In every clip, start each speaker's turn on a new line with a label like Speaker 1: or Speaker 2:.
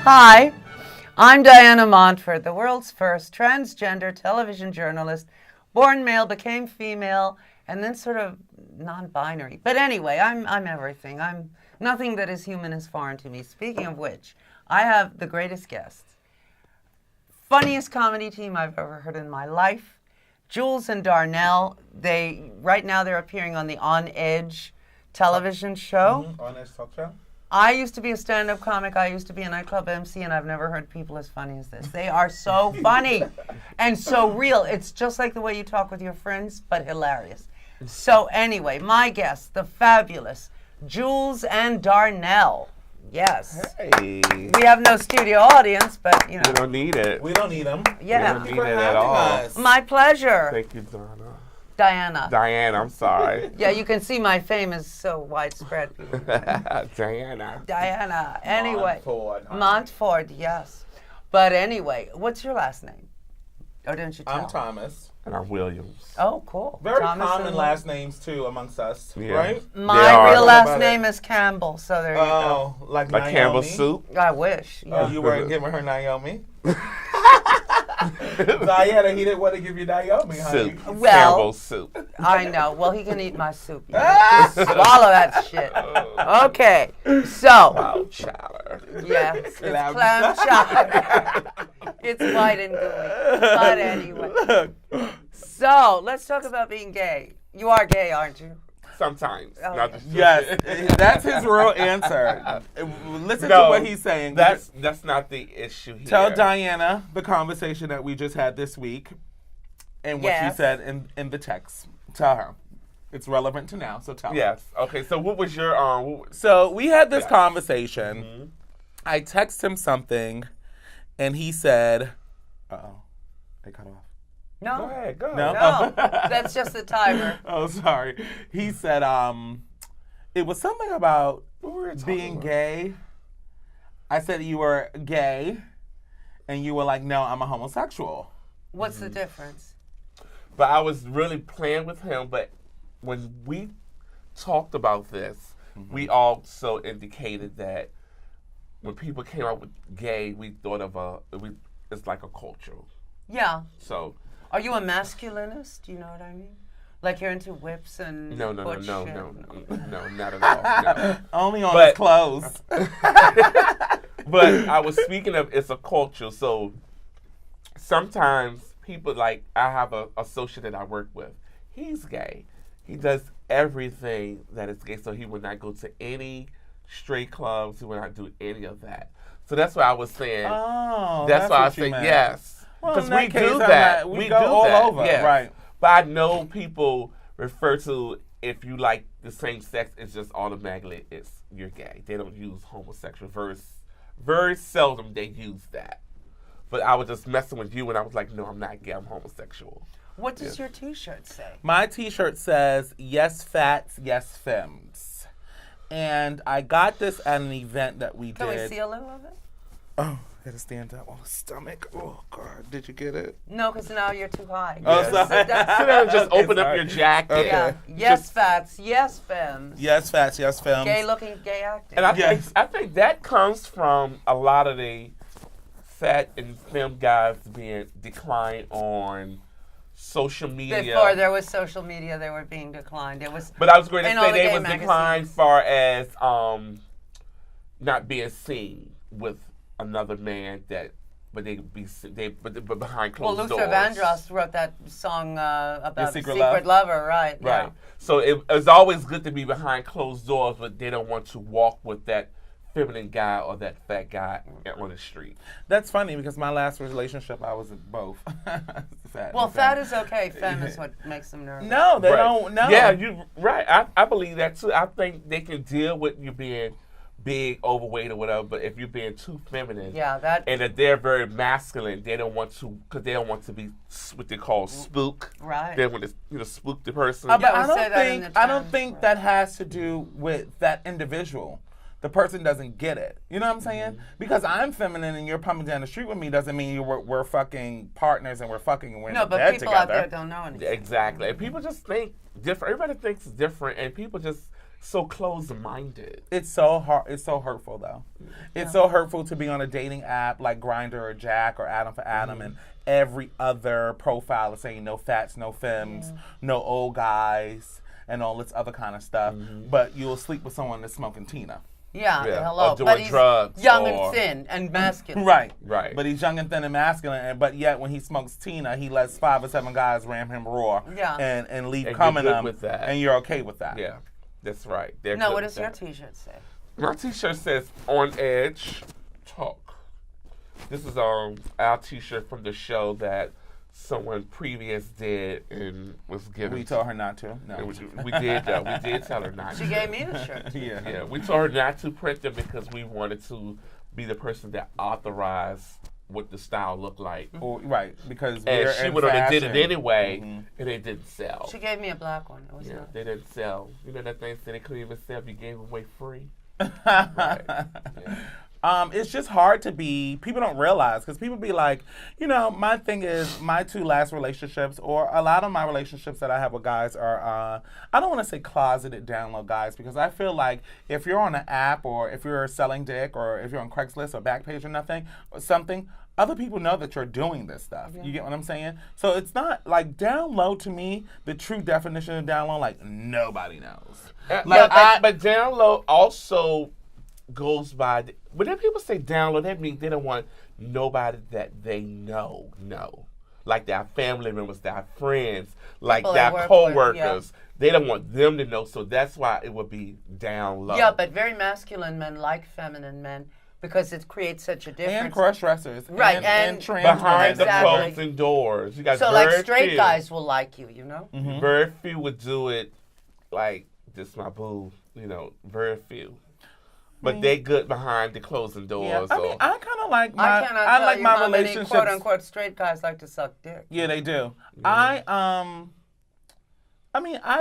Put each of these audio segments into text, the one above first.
Speaker 1: Hi, I'm Diana Montford, the world's first transgender television journalist, born male, became female, and then sort of non-binary. But anyway, I'm everything. I'm nothing that is human is foreign to me. Speaking of which, I have the greatest guest. Funniest comedy team I've ever heard in my life. Jules and Darnell. Right now they're appearing on the On Edge television show.
Speaker 2: Mm-hmm. On Edge talk show.
Speaker 1: I used to be a stand-up comic. I used to be a nightclub MC, and I've never heard people as funny as this. They are so funny and so real. It's just like the way you talk with your friends, but hilarious. So anyway, my guests, the fabulous Jules and Darnell. Yes.
Speaker 3: Hey.
Speaker 1: We have no studio audience, but, you know.
Speaker 3: We don't need it.
Speaker 2: We don't need them.
Speaker 1: Yeah.
Speaker 3: We don't need it at all.
Speaker 2: Us.
Speaker 1: My pleasure.
Speaker 3: Thank you, Donna.
Speaker 1: Diana.
Speaker 3: Diana, I'm sorry.
Speaker 1: Yeah, you can see my fame is so widespread.
Speaker 3: Diana.
Speaker 1: Diana. Anyway.
Speaker 2: Montford.
Speaker 1: Montford, yes. But anyway, what's your last name? Or didn't you tell?
Speaker 2: I'm Thomas.
Speaker 3: And I'm Williams.
Speaker 1: Oh, cool.
Speaker 2: Very
Speaker 1: Thomas
Speaker 2: common
Speaker 1: and-
Speaker 2: last names too amongst us,
Speaker 3: Yeah.
Speaker 2: right?
Speaker 3: They
Speaker 1: My
Speaker 3: are.
Speaker 1: real
Speaker 2: What
Speaker 1: last
Speaker 2: about
Speaker 1: name is Campbell, so there you go.
Speaker 2: Oh, like
Speaker 3: Like
Speaker 2: Naomi?
Speaker 3: Campbell soup.
Speaker 1: I wish.
Speaker 2: Oh,
Speaker 1: Yeah.
Speaker 2: you weren't giving her Naomi? Diana, he didn't want to give you Naomi, honey.
Speaker 3: Soup.
Speaker 1: Well-
Speaker 3: Campbell soup.
Speaker 1: I know. Well, he can eat my soup. You know. Swallow that shit. Okay. So,
Speaker 3: Wow, chowder.
Speaker 1: yeah, it's
Speaker 2: Clam
Speaker 1: clam chowder. It's white and gooey. But anyway. So, let's talk about being gay. You are gay, aren't you?
Speaker 3: Sometimes.
Speaker 1: Oh,
Speaker 3: Not
Speaker 1: yeah.
Speaker 2: Yes, that's his real answer. Listen to
Speaker 3: No,
Speaker 2: what he's saying.
Speaker 3: That's not the issue here.
Speaker 2: Tell Diana the conversation that we just had this week and what
Speaker 1: Yes.
Speaker 2: she said in the text. Tell her. It's relevant to now, so tell her.
Speaker 3: Yes. Okay. So what was your
Speaker 2: So we had this
Speaker 3: Yes.
Speaker 2: conversation.
Speaker 3: Mhm.
Speaker 2: I text him something, and he said, "Uh-oh, they cut off."
Speaker 1: No.
Speaker 3: Go ahead. Go.
Speaker 2: No?
Speaker 1: No. That's just the timer.
Speaker 2: Oh, sorry. He said, it was something about
Speaker 3: What were we talking
Speaker 2: being
Speaker 3: about?
Speaker 2: gay. I said you were gay, and you were like, "No, I'm a homosexual."
Speaker 1: What's the difference?
Speaker 3: But I was really playing with him. But when we talked about this, we also indicated that when people came out with gay, we thought of it's like a culture.
Speaker 1: Yeah.
Speaker 3: So
Speaker 1: Are you a masculinist? Do you know what I mean? Like you're into whips and
Speaker 3: no,
Speaker 1: butch
Speaker 3: not
Speaker 1: shit?
Speaker 3: at all. No.
Speaker 2: Only on
Speaker 3: But-
Speaker 2: his clothes.
Speaker 3: But I was speaking of it's a culture. So sometimes people like I have a associate that I work with. He's gay. He does everything that is gay. So he would not go to any straight clubs. He would not do any of that. So that's why I was saying.
Speaker 2: Oh,
Speaker 3: that's why I
Speaker 2: what you
Speaker 3: say
Speaker 2: meant.
Speaker 3: yes.
Speaker 2: Well,
Speaker 3: Because
Speaker 2: in that
Speaker 3: we
Speaker 2: case,
Speaker 3: do
Speaker 2: I'm
Speaker 3: that.
Speaker 2: not- we
Speaker 3: We
Speaker 2: go
Speaker 3: do
Speaker 2: all
Speaker 3: that.
Speaker 2: over,
Speaker 3: yes.
Speaker 2: right.
Speaker 3: But I know people refer to if you like the same sex, it's just automatically you're gay. They don't use homosexual. Very seldom they use that. But I was just messing with you and I was like, no, I'm not gay, I'm homosexual.
Speaker 1: What does your T-shirt say?
Speaker 2: My T-shirt says, "Yes, fats, yes, femmes," and I got this at an event that we
Speaker 1: Can
Speaker 2: did.
Speaker 1: we see a little of it?
Speaker 2: Oh, gotta stand up on the stomach. Oh God, did you get it?
Speaker 1: No, because now you're too high.
Speaker 2: Oh,
Speaker 1: Yes.
Speaker 2: sorry.
Speaker 3: Sit down and just
Speaker 2: Okay,
Speaker 3: open up
Speaker 2: sorry.
Speaker 3: your jacket.
Speaker 2: Okay.
Speaker 1: Yeah. Yes,
Speaker 3: Just-
Speaker 1: fats. Yes, femmes.
Speaker 2: Yes, fats, yes, femmes.
Speaker 1: Gay looking, gay acting.
Speaker 3: And
Speaker 2: Yes.
Speaker 3: I think that comes from a lot of the fat and femme guys being declined on social media.
Speaker 1: Before there was social media, they were being declined. It was.
Speaker 3: But I was going to
Speaker 1: in all
Speaker 3: say
Speaker 1: the
Speaker 3: they
Speaker 1: gay
Speaker 3: was
Speaker 1: magazines.
Speaker 3: declined far as not being seen with another man but but behind
Speaker 1: Well,
Speaker 3: closed
Speaker 1: Luther
Speaker 3: doors.
Speaker 1: Vandross wrote that song about
Speaker 2: Secret
Speaker 1: Secret
Speaker 2: Love?
Speaker 1: Lover, right?
Speaker 3: Right. So it's always good to be behind closed doors, but they don't want to walk with that feminine guy or that fat guy on the street.
Speaker 2: That's funny because my last relationship, I was in both. Fat
Speaker 1: Well,
Speaker 2: and
Speaker 1: fat
Speaker 2: femme.
Speaker 1: is okay. Femme is what makes them nervous.
Speaker 2: No, they
Speaker 3: Right.
Speaker 2: don't. No.
Speaker 3: Yeah, you right. I believe that too. I think they can deal with you being big, overweight, or whatever. But if you're being too feminine,
Speaker 1: Yeah, that.
Speaker 3: and that they're very masculine, they don't want to because they don't want to be what they call spook.
Speaker 1: Right.
Speaker 3: They want to spook the person.
Speaker 2: But
Speaker 1: Yeah,
Speaker 2: I
Speaker 1: we say
Speaker 2: don't
Speaker 1: that in
Speaker 2: think
Speaker 1: the
Speaker 2: I don't
Speaker 1: trans,
Speaker 2: think
Speaker 1: right.
Speaker 2: that has to do with that individual. The person doesn't get it. You know what I'm saying? Because I'm feminine and you're pumping down the street with me doesn't mean we're fucking partners and we're fucking and we're in
Speaker 1: No,
Speaker 2: the
Speaker 1: but
Speaker 2: bed
Speaker 1: people
Speaker 2: together.
Speaker 1: out there don't know anything.
Speaker 3: Exactly. And people just think different. Everybody thinks different, and people just so closed-minded.
Speaker 2: It's so hard. It's so hurtful, though. It's so hurtful to be on a dating app like Grindr or Jack or Adam for Adam, and every other profile is saying no fats, no femmes, no old guys, and all this other kind of stuff. But you'll sleep with someone that's smoking Tina.
Speaker 1: Yeah,
Speaker 3: Yeah,
Speaker 1: hello.
Speaker 3: or doing
Speaker 1: But he's
Speaker 3: drugs,
Speaker 1: young
Speaker 3: or-
Speaker 1: and thin and masculine.
Speaker 2: Right.
Speaker 3: Right.
Speaker 2: But he's young and thin and masculine, but yet when he smokes Tina, he lets 5 or 7 guys ram him raw
Speaker 1: Yeah.
Speaker 2: and leave
Speaker 3: And
Speaker 2: coming
Speaker 3: you're good
Speaker 2: them,
Speaker 3: with that.
Speaker 2: and you're okay with that.
Speaker 3: Yeah, that's right. They're
Speaker 1: No,
Speaker 3: good
Speaker 1: what
Speaker 3: with
Speaker 1: does your
Speaker 3: that.
Speaker 1: T-shirt say?
Speaker 3: My T-shirt says "On Edge, Talk." This is our T-shirt from the show that someone previous did and was given.
Speaker 2: We told her not to. No.
Speaker 3: We did though. We did tell her not.
Speaker 1: She
Speaker 3: to.
Speaker 1: gave me the shirt.
Speaker 2: Yeah.
Speaker 3: Yeah, we told her not to print them because we wanted to be the person that authorized what the style looked like.
Speaker 2: Right, because
Speaker 3: And
Speaker 2: we're
Speaker 3: she
Speaker 2: in
Speaker 3: went on and did it
Speaker 2: fashion. Mm-hmm.
Speaker 3: anyway, and it didn't sell.
Speaker 1: She gave me a black one. It was
Speaker 3: Yeah,
Speaker 1: nice.
Speaker 3: they didn't sell. You know that thing said they couldn't even sell if you gave away free. Right. Yeah.
Speaker 2: It's just hard to be, people don't realize, because people be like, my thing is, my 2 last relationships, or a lot of my relationships that I have with guys are, I don't want to say closeted download guys, because I feel like if you're on an app, or if you're selling dick, or if you're on Craigslist or Backpage or something, other people know that you're doing this stuff. You get what I'm saying? So it's not, like, download to me, the true definition of download, like, nobody knows.
Speaker 3: But download also goes by. When people say download, that means they don't want nobody that they know. Like their family members, their friends, like
Speaker 1: People
Speaker 3: their
Speaker 1: they work with,
Speaker 3: co-workers. They don't want them to know, so that's why it would be download.
Speaker 1: Yeah, but very masculine men like feminine men because it creates such a difference.
Speaker 2: And cross-dressers.
Speaker 1: Right,
Speaker 2: And
Speaker 1: and
Speaker 2: trans
Speaker 3: behind
Speaker 2: women.
Speaker 1: Exactly.
Speaker 3: the closing doors, you got
Speaker 1: So like
Speaker 3: very
Speaker 1: straight
Speaker 3: few.
Speaker 1: guys will like you, you know?
Speaker 2: Mm-hmm.
Speaker 3: Very few would do it like this my boo, very few. But they good behind the closing doors.
Speaker 2: Yeah. I mean, I kind of like my,
Speaker 1: I cannot tell
Speaker 2: like
Speaker 1: you
Speaker 2: my
Speaker 1: how many
Speaker 2: relationships.
Speaker 1: quote unquote straight guys like to suck dick.
Speaker 2: Yeah, they do. I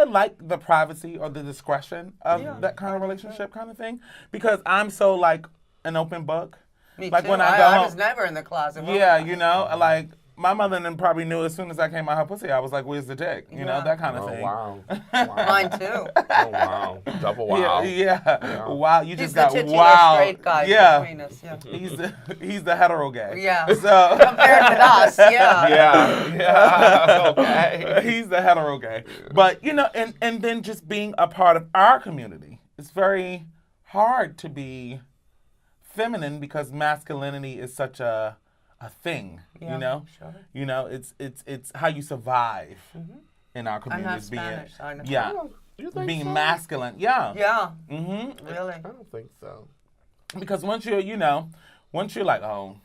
Speaker 2: like the privacy or the discretion of that kind of relationship kind of thing, because I'm so like an open book.
Speaker 1: Me
Speaker 2: Like
Speaker 1: too.
Speaker 2: when I go
Speaker 1: I
Speaker 2: home-
Speaker 1: was never in the closet.
Speaker 2: Yeah, like my mother then probably knew as soon as I came out her pussy, I was like, "Where's the dick?" You know,
Speaker 1: Yeah.
Speaker 2: that kind of
Speaker 3: Oh
Speaker 2: thing.
Speaker 3: wow. Wow.
Speaker 1: Mine too.
Speaker 3: Oh wow. Double wow.
Speaker 2: Yeah. Wow, you
Speaker 1: He's
Speaker 2: just
Speaker 1: the
Speaker 2: got
Speaker 1: titular
Speaker 2: wow.
Speaker 1: straight guy
Speaker 2: Yeah.
Speaker 1: between us. Yeah.
Speaker 2: He's the hetero gay.
Speaker 1: Yeah.
Speaker 2: So
Speaker 1: Compared with us, yeah.
Speaker 3: Yeah. Okay.
Speaker 2: he's the hetero gay. But and then just being a part of our community. It's very hard to be feminine because masculinity is such a thing.
Speaker 1: Yeah, sure.
Speaker 2: It's how you survive in our
Speaker 1: I'm
Speaker 2: community.
Speaker 1: not
Speaker 2: is being
Speaker 1: Spanish. I know.
Speaker 2: yeah,
Speaker 3: You think
Speaker 2: being
Speaker 3: so?
Speaker 2: masculine. Yeah.
Speaker 1: Yeah.
Speaker 2: Mm-hmm.
Speaker 1: Really.
Speaker 3: I don't think so.
Speaker 2: Because once you're like, oh,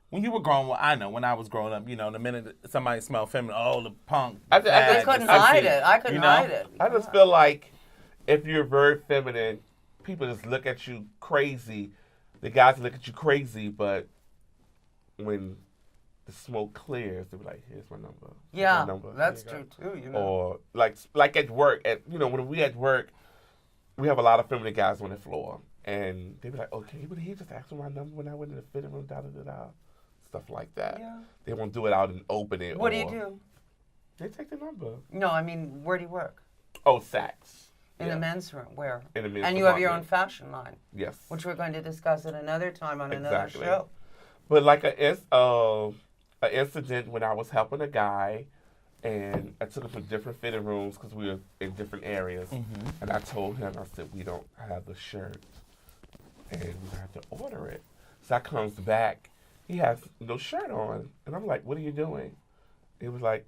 Speaker 2: when you were growing up, I know when I was growing up, the minute that somebody smelled feminine, oh, the punk.
Speaker 3: I
Speaker 2: fag,
Speaker 1: I couldn't
Speaker 2: the
Speaker 1: hide
Speaker 2: sissy,
Speaker 1: it. I couldn't hide it.
Speaker 3: I just feel like if you're very feminine, people just look at you crazy. The guys look at you crazy, but when the smoke clears, they'll be like, "Here's my number." Here's
Speaker 1: Yeah,
Speaker 3: my number.
Speaker 1: that's
Speaker 3: Here you
Speaker 1: true too. You
Speaker 3: go."
Speaker 1: know.
Speaker 3: Or like at work, when we at work, we have a lot of feminine guys on the floor, and they be like, "Okay, but he just asked for my number when I went in the fitting room, da da da da." Stuff like that.
Speaker 1: Yeah.
Speaker 3: They won't do it out and open it.
Speaker 1: What do you
Speaker 3: or-
Speaker 1: do?
Speaker 3: They take the number.
Speaker 1: No, I mean, where do you work?
Speaker 3: Oh, Saks.
Speaker 1: In
Speaker 3: Yeah.
Speaker 1: the men's room. Where?
Speaker 3: In the men's
Speaker 1: And you have your own
Speaker 3: department.
Speaker 1: fashion line,
Speaker 3: Yes.
Speaker 1: which we're going to discuss at another time on another
Speaker 3: Exactly.
Speaker 1: show.
Speaker 3: But like an incident when I was helping a guy, and I took him to different fitting rooms because we were in different areas, and I told him, I said, we don't have the shirt, and we have to order it. So I comes back, he has no shirt on, and I'm like, what are you doing? He was like,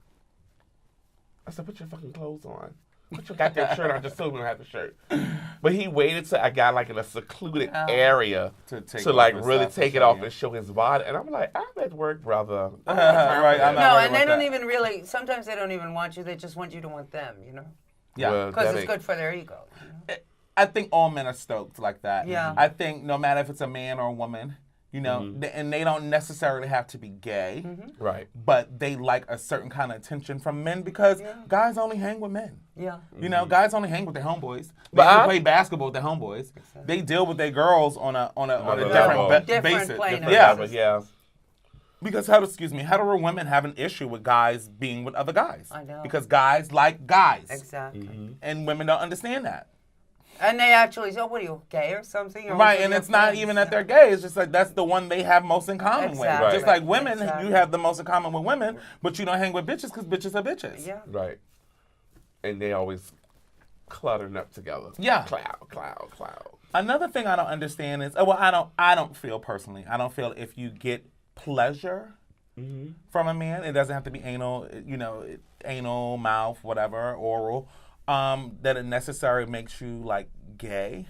Speaker 3: I said, put your fucking clothes on. Put your goddamn shirt on. I just told him we don't have the shirt. But he waited till I got like in a secluded area
Speaker 2: To take
Speaker 3: to like
Speaker 2: off his
Speaker 3: really
Speaker 2: stuff
Speaker 3: take
Speaker 2: and
Speaker 3: it
Speaker 2: show
Speaker 3: off
Speaker 2: you.
Speaker 3: and show his body. And I'm like, I'm at work, brother.
Speaker 2: Right, I'm not
Speaker 1: No,
Speaker 2: worried
Speaker 1: and they
Speaker 2: about
Speaker 1: don't
Speaker 2: that.
Speaker 1: even really. Sometimes they don't even want you. They just want you to want them. You know,
Speaker 2: Yeah.
Speaker 3: Well,
Speaker 1: because
Speaker 3: that
Speaker 1: it's
Speaker 3: ain't-
Speaker 1: good for their ego. You know?
Speaker 2: I think all men are stoked like that.
Speaker 1: Yeah.
Speaker 2: I think no matter if it's a man or a woman, and they don't necessarily have to be gay,
Speaker 3: Right.
Speaker 2: but they like a certain kind of attention from men because guys only hang with men.
Speaker 1: Yeah.
Speaker 2: Guys only hang with their homeboys. They
Speaker 3: But
Speaker 2: only
Speaker 3: I-
Speaker 2: play basketball with their homeboys. They deal with their girls on a
Speaker 3: Another
Speaker 2: different
Speaker 3: level.
Speaker 1: Different
Speaker 2: basis.
Speaker 1: plane of
Speaker 2: Yeah.
Speaker 3: But yeah.
Speaker 2: Because hetero women have an issue with guys being with other guys.
Speaker 1: I know.
Speaker 2: Because guys like guys.
Speaker 1: Exactly.
Speaker 3: Mm-hmm.
Speaker 2: And women don't understand that.
Speaker 1: And they actually say, oh, what are you, gay or something? Or
Speaker 2: Right,
Speaker 1: what are
Speaker 2: and
Speaker 1: your
Speaker 2: it's not
Speaker 1: friends?
Speaker 2: even that they're gay. It's just like that's the one they have most in common with.
Speaker 1: Exactly.
Speaker 2: Just like women,
Speaker 1: Exactly.
Speaker 2: you have the most in common with women, but you don't hang with bitches because bitches are bitches.
Speaker 1: Yeah.
Speaker 3: Right. And they always cluttering up together.
Speaker 2: Yeah.
Speaker 3: Cloud.
Speaker 2: Another thing I don't understand is, I don't feel personally. I don't feel if you get pleasure from a man, it doesn't have to be anal, anal, mouth, whatever, oral, that it necessarily makes you like gay.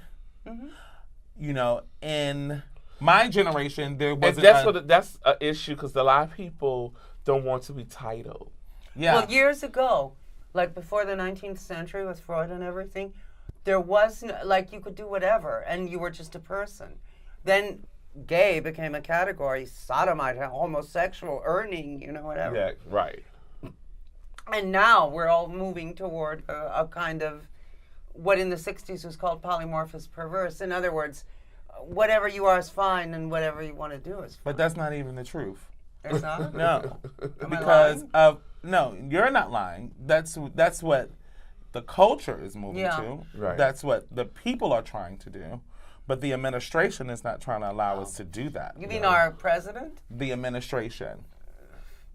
Speaker 2: In my generation, there
Speaker 3: And
Speaker 2: wasn't.
Speaker 3: that's an issue because a lot of people don't want to be titled.
Speaker 2: Yeah.
Speaker 1: Well, years ago, like before the 19th century with Freud and everything, there was, like, you could do whatever, and you were just a person. Then gay became a category, sodomite, homosexual, earning, whatever.
Speaker 3: Yeah, right.
Speaker 1: And now we're all moving toward a kind of what in the 60s was called polymorphous perverse. In other words, whatever you are is fine, and whatever you want to do is fine.
Speaker 2: But that's not even the truth.
Speaker 1: It's not?
Speaker 2: No,
Speaker 1: Am I
Speaker 2: because
Speaker 1: lying?
Speaker 2: of no, you're not lying. That's what the culture is moving
Speaker 1: Yeah.
Speaker 2: to.
Speaker 3: Right.
Speaker 2: That's what the people are trying to do, but the administration is not trying to allow us to do that.
Speaker 1: You mean our president?
Speaker 2: The administration,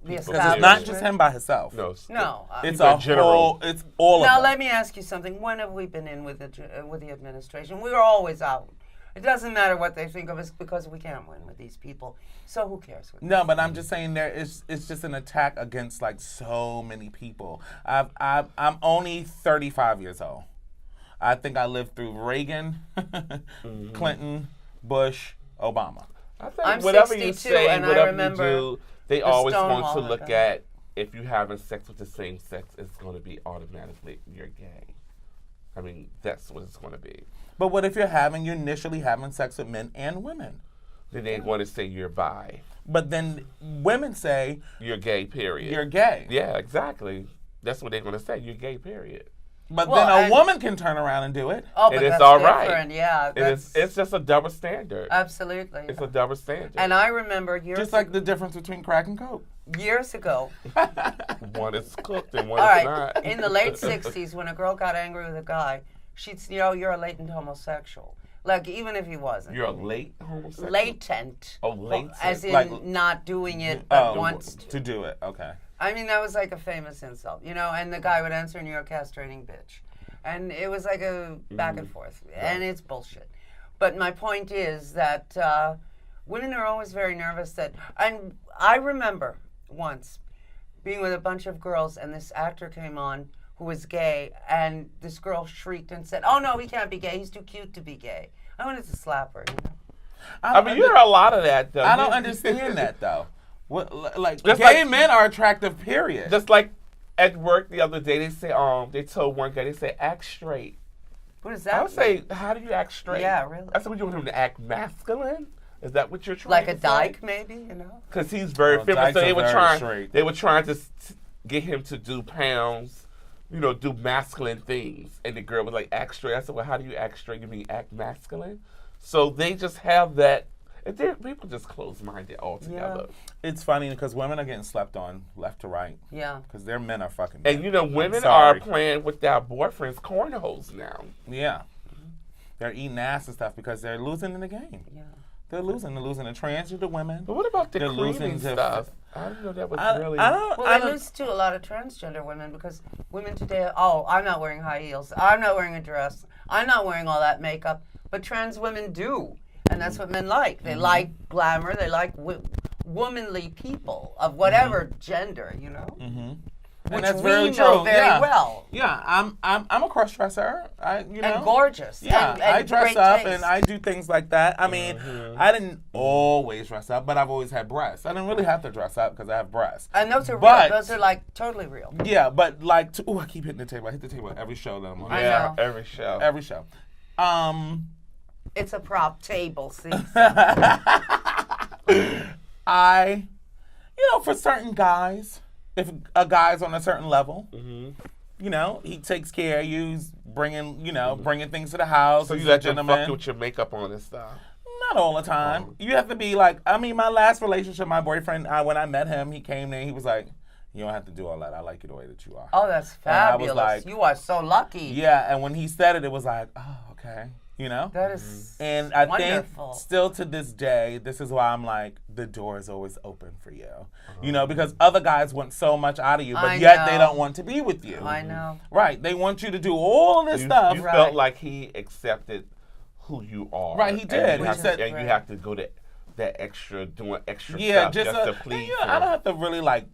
Speaker 1: The
Speaker 3: Because
Speaker 2: because it's
Speaker 1: establishment?
Speaker 2: not just him by himself.
Speaker 3: No.
Speaker 1: No.
Speaker 2: It's
Speaker 3: People
Speaker 2: a
Speaker 3: in general.
Speaker 2: whole. It's all
Speaker 1: Now
Speaker 2: of
Speaker 1: let
Speaker 2: them.
Speaker 1: me ask you something. When have we been in with the administration? We are always out. It doesn't matter what they think of us because we can't win with these people. So who cares?
Speaker 2: No, but I'm just saying it's just an attack against like so many people. I'm only 35 years old. I think I lived through Reagan, Clinton, Bush, Obama.
Speaker 3: I think
Speaker 1: I'm
Speaker 3: whatever you
Speaker 1: 62,
Speaker 3: say,
Speaker 1: and I
Speaker 3: whatever
Speaker 1: remember
Speaker 3: you do, they
Speaker 1: the
Speaker 3: always want
Speaker 1: Stonewall
Speaker 3: to look
Speaker 1: event.
Speaker 3: at if you're having sex with the same sex, it's going to be automatically you're gay. I mean, that's what it's going to be.
Speaker 2: But what if you're initially having sex with men and women?
Speaker 3: Then they want to say you're bi.
Speaker 2: But then women say
Speaker 3: You're gay, period.
Speaker 2: you're gay.
Speaker 3: Yeah, exactly. That's what they're going to say. You're gay, period.
Speaker 2: But
Speaker 1: Well,
Speaker 2: then a
Speaker 1: and-
Speaker 2: woman can turn around and do it.
Speaker 1: Oh, but
Speaker 3: And it's
Speaker 1: that's
Speaker 3: all right.
Speaker 1: different. Yeah,
Speaker 3: And it's just a double standard.
Speaker 1: absolutely.
Speaker 3: It's a double standard.
Speaker 1: And I remember years
Speaker 2: Just like the difference between crack and coke.
Speaker 1: ago.
Speaker 3: One is cooked and one
Speaker 1: All
Speaker 3: is
Speaker 1: right,
Speaker 3: not.
Speaker 1: in the late 60s, when a girl got angry with a guy, she'd say, you're a latent homosexual. Like, even if he wasn't.
Speaker 3: You're a late homosexual?
Speaker 1: Latent.
Speaker 3: Oh, latent.
Speaker 1: As in
Speaker 2: Like-
Speaker 1: not doing it, but wants to.
Speaker 2: to do it. Okay.
Speaker 1: I mean, that was like a famous insult, and the guy would answer, and you're a castrating bitch. And it was like a back and forth. And it's bullshit. But my point is that women are always very nervous and I remember once being with a bunch of girls, and this actor came on who was gay, and this girl shrieked and said, oh, no, he can't be gay. He's too cute to be gay. I wanted to slap her,
Speaker 3: I mean, you hear a lot of that, though.
Speaker 2: I don't understand that though. What, like
Speaker 3: Just
Speaker 2: gay
Speaker 3: like-
Speaker 2: men are attractive. Period.
Speaker 3: Just like at work the other day, they say, they told one guy, they say, act straight.
Speaker 1: What is that?
Speaker 3: I would say, how do you act straight?
Speaker 1: Yeah, really.
Speaker 3: I said, what you want him to act masculine? Is that what you're trying
Speaker 1: Like
Speaker 3: to
Speaker 1: a
Speaker 3: say?
Speaker 1: dyke, maybe,
Speaker 3: Because he's very
Speaker 2: Well,
Speaker 3: feminine.
Speaker 2: dykes
Speaker 3: So
Speaker 2: are very straight.
Speaker 3: they were trying to get him to do pounds, do masculine things. And the girl was like, act straight. I said, well, how do you act straight? You mean act masculine? So they just have that. And people just close-minded altogether.
Speaker 2: It's funny because women are getting slept on left to right.
Speaker 1: Yeah.
Speaker 2: Because their men are fucking.
Speaker 3: And
Speaker 2: men.
Speaker 3: women
Speaker 2: I'm sorry.
Speaker 3: are playing with their boyfriends' cornholes now.
Speaker 2: Yeah. They're eating ass and stuff because they're losing in the game.
Speaker 1: Yeah.
Speaker 2: They're losing. They're losing to transgender women.
Speaker 3: But what about the
Speaker 2: They're
Speaker 3: creaming
Speaker 2: losing to-
Speaker 3: stuff? I didn't know that was really.
Speaker 2: I don't.
Speaker 1: Well,
Speaker 2: I
Speaker 1: they
Speaker 2: don't.
Speaker 1: lose to a lot of transgender women because women today, I'm not wearing high heels. I'm not wearing a dress. I'm not wearing all that makeup. But trans women do. And that's what men like. They like glamour. They like womanly people of whatever gender,
Speaker 2: Mm-hmm.
Speaker 1: Which
Speaker 2: And that's
Speaker 1: we
Speaker 2: very
Speaker 1: know
Speaker 2: true.
Speaker 1: very
Speaker 2: yeah.
Speaker 1: well.
Speaker 2: Yeah, I'm a cross dresser.
Speaker 1: And gorgeous.
Speaker 2: Yeah,
Speaker 1: and
Speaker 2: I dress
Speaker 1: great
Speaker 2: up
Speaker 1: taste.
Speaker 2: and I do things like that. I mean, I didn't always dress up, but I've always had breasts. I didn't really have to dress up because I have breasts.
Speaker 1: And those are
Speaker 2: But-
Speaker 1: real. Those are like totally real.
Speaker 2: Yeah, but like, I keep hitting the table. I hit the table at every show that I'm on.
Speaker 1: I
Speaker 3: Yeah,
Speaker 1: know.
Speaker 3: every show.
Speaker 2: Every show.
Speaker 1: It's a prop table, see?
Speaker 2: For certain guys, if a guy's on a certain level, he takes care of you, he's bringing things to the house.
Speaker 3: So
Speaker 2: he's
Speaker 3: you
Speaker 2: a
Speaker 3: let them fuck
Speaker 2: gentleman.
Speaker 3: you with your makeup on and stuff.
Speaker 2: Not all the time. You have to be like, my last relationship, my boyfriend, when I met him, he came there, he was like, You don't have to do all that. I like you the way that you are.
Speaker 1: Oh, that's
Speaker 2: And I was
Speaker 1: fabulous.
Speaker 2: like-
Speaker 1: You are so lucky.
Speaker 2: Yeah, and when he said it, it was like, oh, okay. You know?
Speaker 1: That is
Speaker 2: And I
Speaker 1: wonderful.
Speaker 2: think still to this day, this is why I'm like, the door is always open for you. You know, because other guys want so much out of you, but
Speaker 1: I
Speaker 2: yet they
Speaker 1: know.
Speaker 2: don't want to be with you.
Speaker 1: I know.
Speaker 2: Right. They want you to do all this stuff.
Speaker 3: You
Speaker 1: Right.
Speaker 3: felt like he accepted who you are.
Speaker 2: Right, he did.
Speaker 3: And you,
Speaker 2: He
Speaker 3: have,
Speaker 2: said-
Speaker 3: and you
Speaker 1: Right.
Speaker 3: have to go to that extra, doing extra
Speaker 2: Yeah,
Speaker 3: stuff
Speaker 2: just
Speaker 3: to
Speaker 2: and,
Speaker 3: please
Speaker 2: you know, I
Speaker 3: him.
Speaker 2: don't have to really like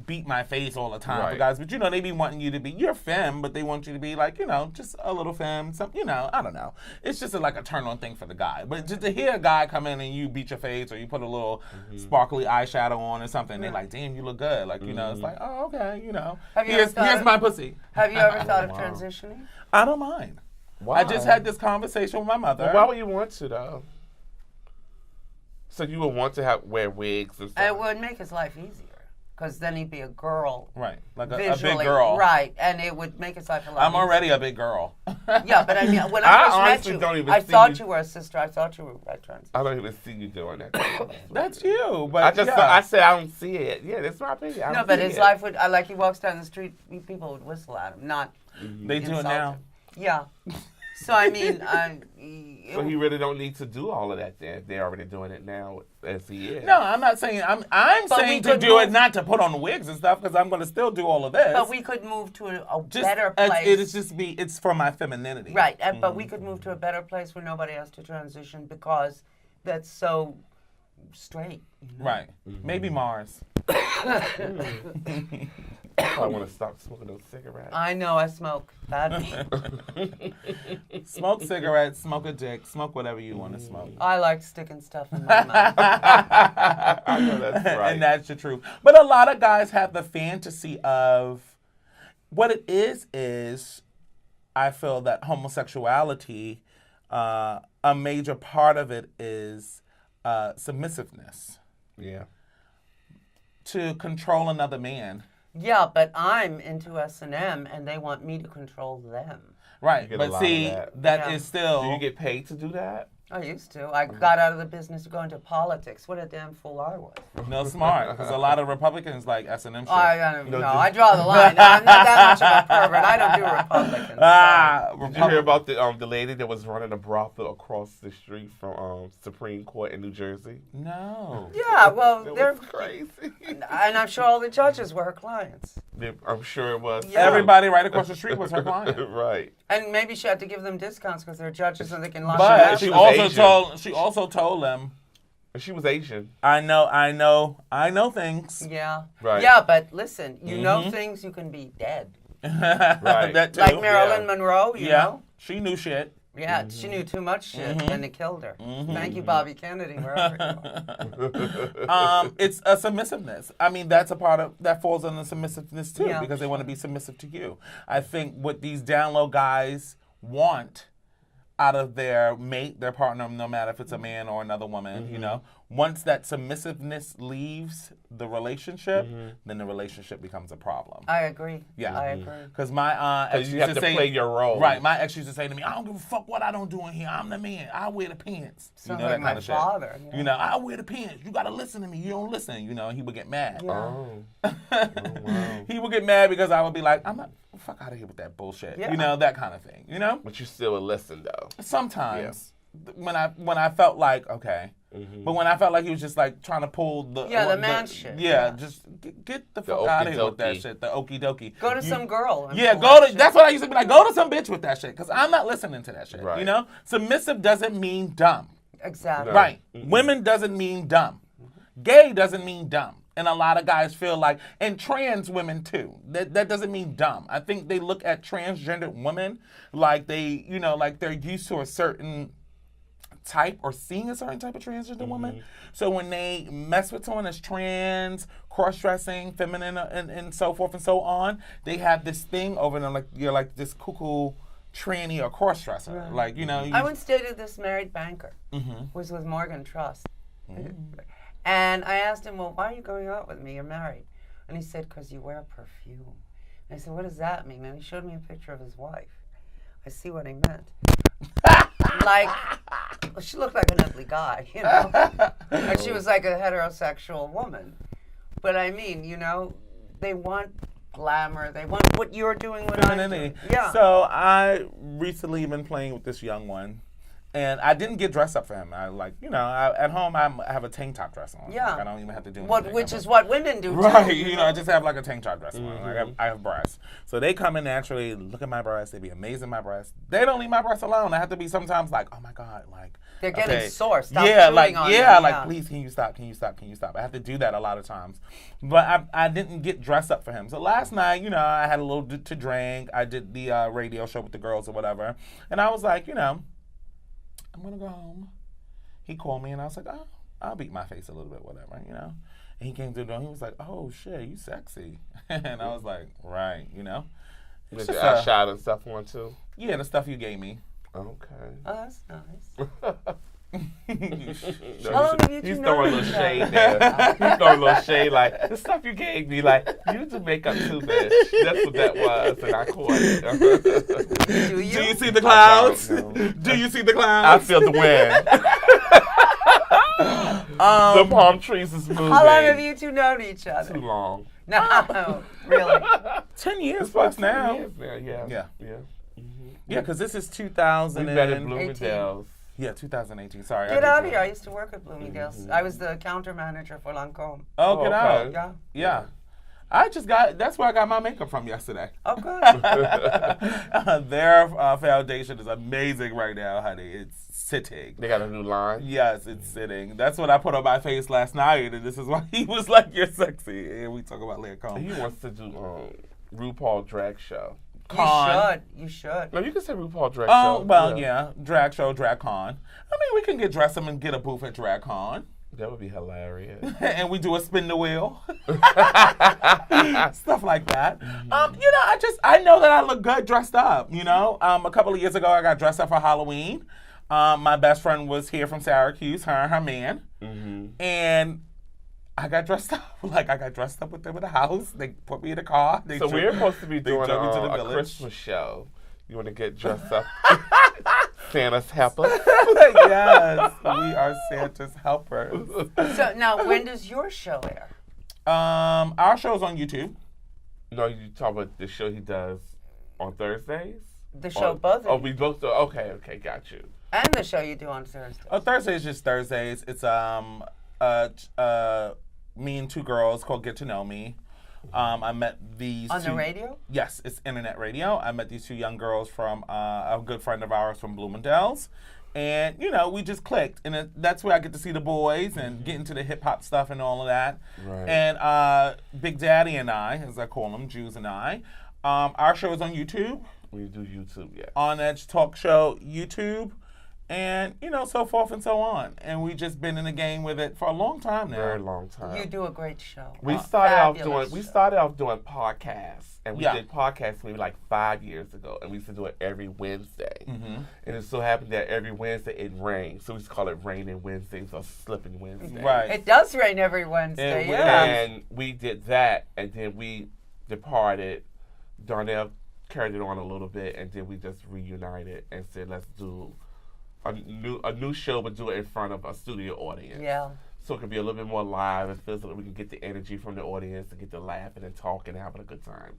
Speaker 2: beat my face all the time for
Speaker 3: Right.
Speaker 2: guys, but you know, they be wanting you to be, you're femme, but they want you to be like, you know, just a little femme, some, you know, I don't know. It's just like a turn on thing for the guy. But just to hear a guy come in and you beat your face or you put a little sparkly eyeshadow on or something, they're like, damn, you look good. Like, you know, it's like, oh, okay, you know,
Speaker 1: Have you ever thought
Speaker 2: here's
Speaker 1: of-
Speaker 2: my pussy.
Speaker 1: Have you ever thought of transitioning?
Speaker 2: I don't mind.
Speaker 3: Why?
Speaker 2: I just had this conversation with my mother.
Speaker 3: Well, why would you want to though? So you would want to wear wigs and stuff.
Speaker 1: It would make his life easier because then he'd be a girl.
Speaker 2: Right, like a
Speaker 1: Visually,
Speaker 2: big girl.
Speaker 1: right? And it would make his life a lot.
Speaker 2: I'm
Speaker 1: easier.
Speaker 2: already a big girl.
Speaker 1: Yeah, but I mean, when
Speaker 3: I
Speaker 1: I first met
Speaker 3: honestly
Speaker 1: you,
Speaker 3: don't even
Speaker 1: I
Speaker 3: see
Speaker 1: thought
Speaker 3: you-
Speaker 1: you were a sister. I thought you were a trans.
Speaker 3: I don't even see you doing that.
Speaker 2: That's you, but
Speaker 3: I just
Speaker 2: yeah.
Speaker 3: I said I don't see it. Yeah, that's my opinion. I
Speaker 1: No,
Speaker 3: don't
Speaker 1: but
Speaker 3: see
Speaker 1: his
Speaker 3: it.
Speaker 1: life would. Like he walks down the street, people would whistle at him, not
Speaker 2: They do it
Speaker 1: insult
Speaker 2: now.
Speaker 1: him. Yeah. So I mean,
Speaker 3: So he really don't need to do all of that. Then they're already doing it now as he is.
Speaker 2: No, I'm not saying. I'm
Speaker 1: But we
Speaker 2: saying to
Speaker 1: could
Speaker 2: do it
Speaker 1: move-
Speaker 2: not to put on wigs and stuff because I'm going to still do all of this.
Speaker 1: but we could move to a
Speaker 2: just,
Speaker 1: better place.
Speaker 2: It is just be. It's for my femininity.
Speaker 1: Right, but we could move to a better place where nobody has to transition because that's so straight.
Speaker 2: Right. Maybe Mars.
Speaker 3: I want to stop smoking those cigarettes.
Speaker 1: I know I smoke. Bad.
Speaker 2: Smoke cigarettes. Smoke a dick. Smoke whatever you want to smoke.
Speaker 1: I like sticking stuff in my mouth.
Speaker 3: I know that's right.
Speaker 2: And that's the truth. But a lot of guys have the fantasy of what it is I feel that homosexuality, a major part of it is submissiveness
Speaker 3: Yeah.
Speaker 2: to control another man.
Speaker 1: Yeah, but I'm into S&M and they want me to control them.
Speaker 2: Right.
Speaker 3: get a
Speaker 2: But
Speaker 3: lot of
Speaker 2: see,
Speaker 3: that.
Speaker 2: that
Speaker 1: Yeah.
Speaker 2: is still.
Speaker 3: Do you get paid to do that?
Speaker 1: I used to. I got out of the business to go into politics. What a damn fool I was.
Speaker 2: No, smart. Because a lot of Republicans like S&M shit.
Speaker 1: I don't
Speaker 3: No,
Speaker 1: know.
Speaker 3: just-
Speaker 1: I draw the line. I'm not that much of a pervert. I don't do Republicans.
Speaker 3: Did you hear about the lady that was running a brothel across the street from Supreme Court in New Jersey?
Speaker 2: No.
Speaker 1: Yeah, well,
Speaker 3: It
Speaker 1: they're,
Speaker 3: was crazy.
Speaker 1: and I'm sure all the judges were her clients.
Speaker 3: I'm sure it was.
Speaker 1: Yeah.
Speaker 2: Everybody right across the street was her client.
Speaker 3: Right.
Speaker 1: And maybe she had to give them discounts because they're judges and they can lock
Speaker 2: But
Speaker 1: them
Speaker 2: she
Speaker 1: out.
Speaker 3: was
Speaker 2: also told them,
Speaker 3: And she was Asian.
Speaker 2: I know things.
Speaker 1: Yeah.
Speaker 3: Right.
Speaker 1: Yeah, but listen, you
Speaker 2: Mm-hmm.
Speaker 1: know things, you can be dead.
Speaker 2: That too.
Speaker 1: Like Marilyn
Speaker 3: Yeah.
Speaker 1: Monroe, you
Speaker 2: Yeah.
Speaker 1: know?
Speaker 2: She knew shit.
Speaker 1: Yeah, she knew too much shit and they killed her. Thank you, Bobby Kennedy, wherever you are.
Speaker 2: It's a submissiveness. I mean, that's a part of that falls under submissiveness too,
Speaker 1: Yeah.
Speaker 2: because they want to be submissive to you. I think what these down low guys want out of their mate, their partner, no matter if it's a man or another woman, you know, once that submissiveness leaves the relationship, then the relationship becomes a problem.
Speaker 1: I agree.
Speaker 2: Yeah.
Speaker 1: I agree.
Speaker 2: Because my ex
Speaker 3: You
Speaker 2: used
Speaker 3: have
Speaker 2: to
Speaker 3: to
Speaker 2: say,
Speaker 3: play your role.
Speaker 2: right? My ex used to say to me, "I don't give a fuck what I don't do in here. I'm the man. I wear the pants."
Speaker 1: Sounds
Speaker 2: you know
Speaker 1: like
Speaker 2: that
Speaker 1: my
Speaker 2: kind of
Speaker 1: father,
Speaker 2: shit.
Speaker 1: yeah.
Speaker 2: You know, I wear the pants. You gotta listen to me. You don't listen. You know, he would get mad.
Speaker 3: Oh. Wow.
Speaker 2: He would get mad because I would be like, "I'm not fuck out of here with that bullshit."
Speaker 1: Yeah.
Speaker 2: You know, that kind of thing. You know,
Speaker 3: But you still would listen though.
Speaker 2: sometimes when I felt like okay. But when I felt like he was just like trying to pull the
Speaker 1: man shit.
Speaker 2: yeah,
Speaker 1: Yeah.
Speaker 2: just get the fuck out of here with that
Speaker 3: okey-dokey.
Speaker 2: shit, the okie dokie.
Speaker 1: Go to some girl. and
Speaker 2: Yeah,
Speaker 1: pull
Speaker 2: go
Speaker 1: that
Speaker 2: to.
Speaker 1: shit.
Speaker 2: That's what I used to be like. Go to some bitch with that shit, because I'm not listening to that shit.
Speaker 3: Right.
Speaker 2: You know, submissive doesn't mean dumb.
Speaker 1: Exactly.
Speaker 3: No.
Speaker 2: Right. Women doesn't mean dumb. Gay doesn't mean dumb. And a lot of guys feel like, and trans women too. That doesn't mean dumb. I think they look at transgendered women like they, you know, like they're used to a certain type or seeing a certain type of transgender woman. So when they mess with someone that's trans, cross-dressing, feminine, and so forth and so on, they have this thing over them like you're like this cuckoo tranny or cross-dresser.
Speaker 1: Right.
Speaker 2: Like, you know.
Speaker 1: I once dated this married banker. Was with Morgan Trust. And I asked him, well, why are you going out with me? You're married. And he said, because you wear perfume. And I said, what does that mean? And he showed me a picture of his wife. I see what he meant. Like, well, she looked like an ugly guy, you know? And she was like a heterosexual woman. But I mean, you know, they want glamour. They want what you're doing, what I'm doing. Yeah.
Speaker 2: So I recently been playing with this young one. And I didn't get dressed up for him. I at home I have a tank top dress on.
Speaker 1: Yeah.
Speaker 2: Like, I don't even have to do anything.
Speaker 1: Which is what women do
Speaker 2: right.
Speaker 1: too.
Speaker 2: I just have like a tank top dress on. Like, I have breasts. So they come in naturally, look at my breasts. They be amazing my breasts. They don't leave my breasts alone. I have to be sometimes like, oh my God, like.
Speaker 1: They're getting sore. Stop
Speaker 2: like,
Speaker 1: on
Speaker 2: yeah,
Speaker 1: them.
Speaker 2: like, please, can you stop? Can you stop? Can you stop? I have to do that a lot of times. But I didn't get dressed up for him. So last night, I had a little to drink. I did the radio show with the girls or whatever. And I was like, I'm going to go home. He called me, and I was like, oh, I'll beat my face a little bit, whatever, And he came to the door, and he was like, oh, shit, you sexy. And I was like, right,
Speaker 3: You did the eyeshot and stuff on, too?
Speaker 2: Yeah, the stuff you gave me.
Speaker 3: Okay.
Speaker 1: Oh, that's nice.
Speaker 3: He's throwing a little shade there. He's throwing a little shade like, the stuff you gave me, like, you do makeup too, bitch. That's what that was, and I caught it.
Speaker 1: Do you?
Speaker 2: Do you see the clouds? Do you see the clouds?
Speaker 3: I feel the wind. The palm trees is moving.
Speaker 1: How long have you two known each other?
Speaker 3: Too long.
Speaker 1: No, really.
Speaker 2: 10 years plus now.
Speaker 3: 10 years now, yeah.
Speaker 2: Yeah, because this is 2000.
Speaker 3: We met at Bloomingdale's.
Speaker 2: Yeah, 2018. Sorry.
Speaker 1: Get out of here. I used to work at Bloomingdale's. I was the counter manager for Lancôme.
Speaker 2: Oh, get out.
Speaker 1: Yeah.
Speaker 2: Yeah. That's where I got my makeup from yesterday.
Speaker 1: Oh, good.
Speaker 2: Their foundation is amazing right now, honey. It's sitting.
Speaker 3: They got a new line?
Speaker 2: Yes, it's sitting. That's what I put on my face last night, and this is why he was like, you're sexy. And we talk about Lancôme.
Speaker 3: He wants to do RuPaul drag show.
Speaker 1: You should.
Speaker 3: No, you can say RuPaul drag show.
Speaker 2: Oh, well, yeah. Drag show, drag con. I mean, we can get dressed up and get a booth at drag con.
Speaker 3: That would be hilarious.
Speaker 2: And we do a spin the wheel. Stuff like that. I know that I look good dressed up, A couple of years ago, I got dressed up for Halloween. My best friend was here from Syracuse, her and her man. And I got dressed up. I got dressed up with them in the house. They put me in the car.
Speaker 3: So we're supposed to be doing a Christmas show. You want to get dressed up? Santa's helper?
Speaker 2: Yes, we are Santa's helpers.
Speaker 1: So now, when does your show air?
Speaker 2: Our show's on YouTube.
Speaker 3: No, you talk about the show he does on Thursdays?
Speaker 1: The show both of you.
Speaker 3: Oh, we both do. Okay, got you.
Speaker 1: And the show you do on Thursdays.
Speaker 2: Oh, Thursdays just Thursdays. It's me and two girls called Get to Know Me. I met these
Speaker 1: on the radio?
Speaker 2: Yes, it's internet radio. I met these two young girls from a good friend of ours from Bloomingdale's. And, we just clicked. And that's where I get to see the boys and get into the hip-hop stuff and all of that.
Speaker 3: Right.
Speaker 2: And Big Daddy and I, as I call them, Jews and I, our show is on YouTube.
Speaker 3: We do YouTube, yeah.
Speaker 2: On Edge Talk Show YouTube. And, so forth and so on. And we just been in the game with it for a long time now.
Speaker 3: Very long time.
Speaker 1: You do a great show.
Speaker 3: We started off doing podcasts. And we did podcasts maybe like 5 years ago. And we used to do it every Wednesday. And it so happened that every Wednesday it rained. So we used to call it Raining Wednesdays or Slipping Wednesdays.
Speaker 2: Right.
Speaker 1: It does rain every Wednesday,
Speaker 3: And we did that. And then we departed. Darnell carried it on a little bit. And then we just reunited and said, let's do a new show, but do it in front of a studio audience.
Speaker 1: Yeah.
Speaker 3: So it can be a little bit more live and feels like we can get the energy from the audience and get to laughing and talking and having a good time.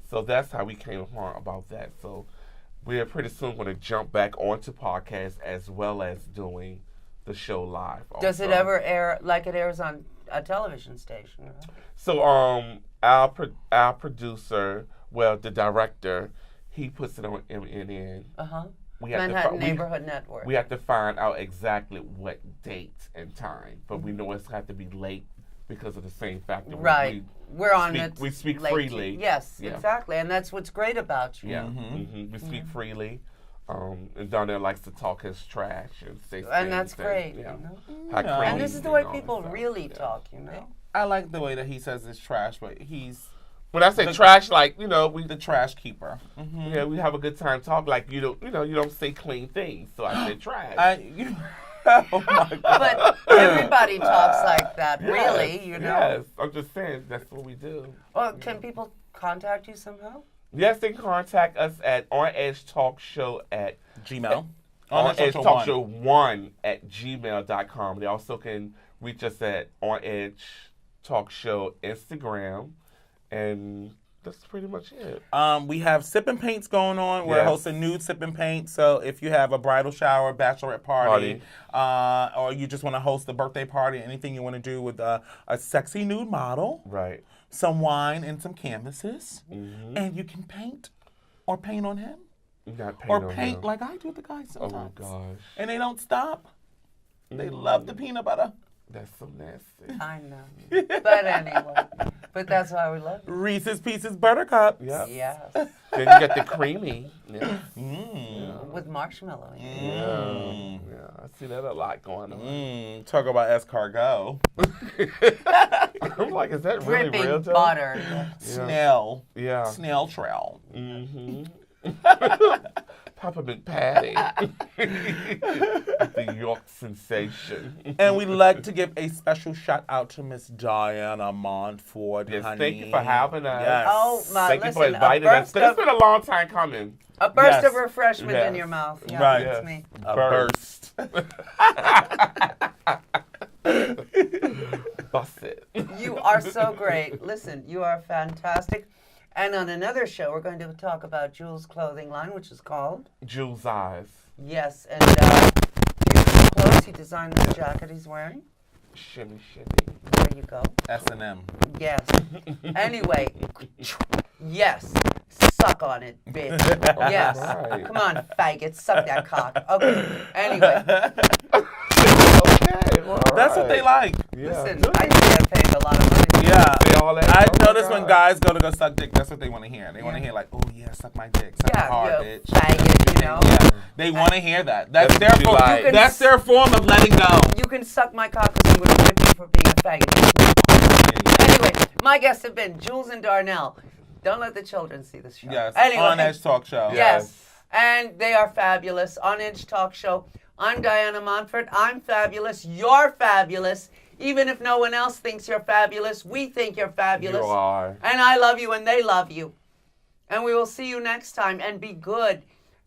Speaker 3: So that's how we came upon about that. So we are pretty soon going to jump back onto podcasts as well as doing the show live.
Speaker 1: Does it ever air like it airs on a television station? Right?
Speaker 3: So our producer, the director, he puts it on MNN.
Speaker 1: Manhattan Neighborhood Network.
Speaker 3: We have to find out exactly what date and time, but we know it's got to be late because of the same factor.
Speaker 1: Right. We're on it.
Speaker 3: We speak
Speaker 1: late.
Speaker 3: freely.
Speaker 1: Yes, exactly. And that's what's great about you.
Speaker 3: Yeah. We speak freely. And Darnell likes to talk his trash and say things.
Speaker 1: And that's great. And this is the way people really talk,
Speaker 2: I like the way that he says it's trash, but he's...
Speaker 3: When I say trash, we
Speaker 2: the trash keeper.
Speaker 3: Yeah, we have a good time talking. Like you don't say clean things, so I say trash.
Speaker 2: Oh my God!
Speaker 1: But everybody talks like that, really.
Speaker 3: Yes, I'm just saying that's what we do.
Speaker 1: Well, can people contact you somehow?
Speaker 3: Yes, they can contact us at On Edge Talk Show at
Speaker 2: Gmail.
Speaker 3: On Edge Talk Show 1 at gmail.com. They also can reach us at On Edge Talk Show Instagram. And that's pretty much it.
Speaker 2: We have sip and paints going on. We're
Speaker 3: Yes.
Speaker 2: hosting nude sip and paint. So if you have a bridal shower, bachelorette party, or you just want to host a birthday party, anything you want to do with a sexy nude model,
Speaker 3: Right.
Speaker 2: some wine and some canvases, and you can paint or paint on him,
Speaker 3: Not paint
Speaker 2: or
Speaker 3: on
Speaker 2: paint
Speaker 3: him.
Speaker 2: like I do with the guys
Speaker 3: Oh
Speaker 2: sometimes.
Speaker 3: gosh.
Speaker 2: And they don't stop. They love the peanut butter.
Speaker 3: That's so nasty.
Speaker 1: I know. But anyway, but that's why we love you.
Speaker 2: Reese's Pieces Buttercups.
Speaker 3: Yep.
Speaker 1: Yes.
Speaker 3: Then you got the creamy. Yeah.
Speaker 1: With marshmallow. in it.
Speaker 3: Yeah. I see that a lot going on.
Speaker 2: Talk about escargot.
Speaker 3: I'm like, is that really
Speaker 1: Dripping
Speaker 3: real, Joe?
Speaker 1: butter.
Speaker 2: Snail.
Speaker 3: Yeah.
Speaker 2: Snail trail.
Speaker 3: Peppermint patty. The York sensation.
Speaker 2: And we'd like to give a special shout out to Miss Diana Montford,
Speaker 3: Yes,
Speaker 2: honey.
Speaker 3: thank you for having us.
Speaker 2: Yes.
Speaker 1: Oh, my,
Speaker 3: Thank you for
Speaker 1: listen,
Speaker 3: inviting us. But it's been a long time coming.
Speaker 1: A burst
Speaker 2: Yes.
Speaker 1: of refreshment
Speaker 3: Yes.
Speaker 1: in your mouth. Yeah,
Speaker 2: Right.
Speaker 1: that's
Speaker 3: Yes.
Speaker 1: me.
Speaker 2: A burst.
Speaker 3: Bust it.
Speaker 1: You are so great. Listen, you are fantastic. And on another show, we're going to talk about Jules' clothing line, which is called
Speaker 3: Jules' eyes.
Speaker 1: Yes. And here's his clothes. He designed this jacket he's wearing.
Speaker 3: Shimmy, shimmy.
Speaker 1: There you go.
Speaker 2: S&M.
Speaker 1: Yes. Anyway, yes. Suck on it, bitch. Yes.
Speaker 3: Right.
Speaker 1: Come on, faggot. Suck that cock. Okay. Anyway,
Speaker 3: Okay, well,
Speaker 2: That's what they like.
Speaker 3: Yeah.
Speaker 1: listen, I get paid a lot of money.
Speaker 2: Yeah.
Speaker 3: They all that.
Speaker 2: I
Speaker 3: Oh my
Speaker 2: notice when
Speaker 3: God.
Speaker 2: guys go suck dick, that's what they want to hear. They want to hear like, oh yeah, suck my dick, suck
Speaker 1: Yeah,
Speaker 2: my hard,
Speaker 1: you
Speaker 2: bitch.
Speaker 1: faggot, you know.
Speaker 2: Yeah, they want to hear that. That's
Speaker 3: That's
Speaker 2: their
Speaker 3: what you
Speaker 2: form.
Speaker 3: like.
Speaker 2: That's their form of letting go.
Speaker 1: You can suck my cock because I'm going to whip you for being a faggot. Anyway, my guests have been Jules and Darnell. Don't let the children see this show.
Speaker 2: Yes,
Speaker 1: Anyway,
Speaker 2: on Edge Talk Show.
Speaker 1: Yes. And they are fabulous. On Edge Talk Show. I'm Diana Montford. I'm fabulous. You're fabulous. Even if no one else thinks you're fabulous, we think you're fabulous.
Speaker 3: You are.
Speaker 1: And I love you and they love you. And we will see you next time. And be good.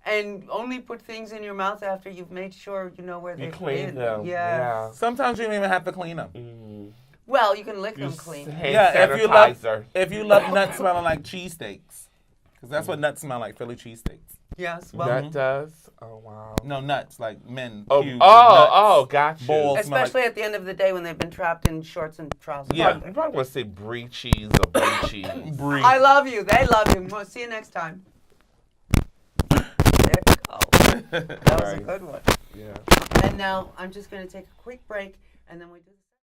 Speaker 1: And only put things in your mouth after you've made sure you know where
Speaker 3: You
Speaker 1: they've
Speaker 3: clean
Speaker 1: been.
Speaker 3: them.
Speaker 1: Yeah.
Speaker 2: Sometimes you don't even have to clean them.
Speaker 1: Well, you can lick
Speaker 3: You
Speaker 1: them clean.
Speaker 3: hand
Speaker 2: Yeah,
Speaker 3: sanitizer.
Speaker 2: if you love nuts smelling like cheesesteaks, because that's what nuts smell like, Philly cheesesteaks.
Speaker 1: Yes. Well,
Speaker 3: That does. Oh wow.
Speaker 2: No, nuts, like men.
Speaker 3: Oh,
Speaker 2: pubes,
Speaker 3: oh,
Speaker 2: nuts,
Speaker 3: gotcha.
Speaker 2: balls.
Speaker 1: especially at the end of the day when they've been trapped in shorts and trousers.
Speaker 2: Yeah.
Speaker 3: You probably want to say brie cheese or blue cheese.
Speaker 2: Brie.
Speaker 1: I love you. They love you. We'll see you next time. There you go. That was a
Speaker 3: Right.
Speaker 1: good one.
Speaker 3: Yeah.
Speaker 1: And now I'm just going to take a quick break, and then we do the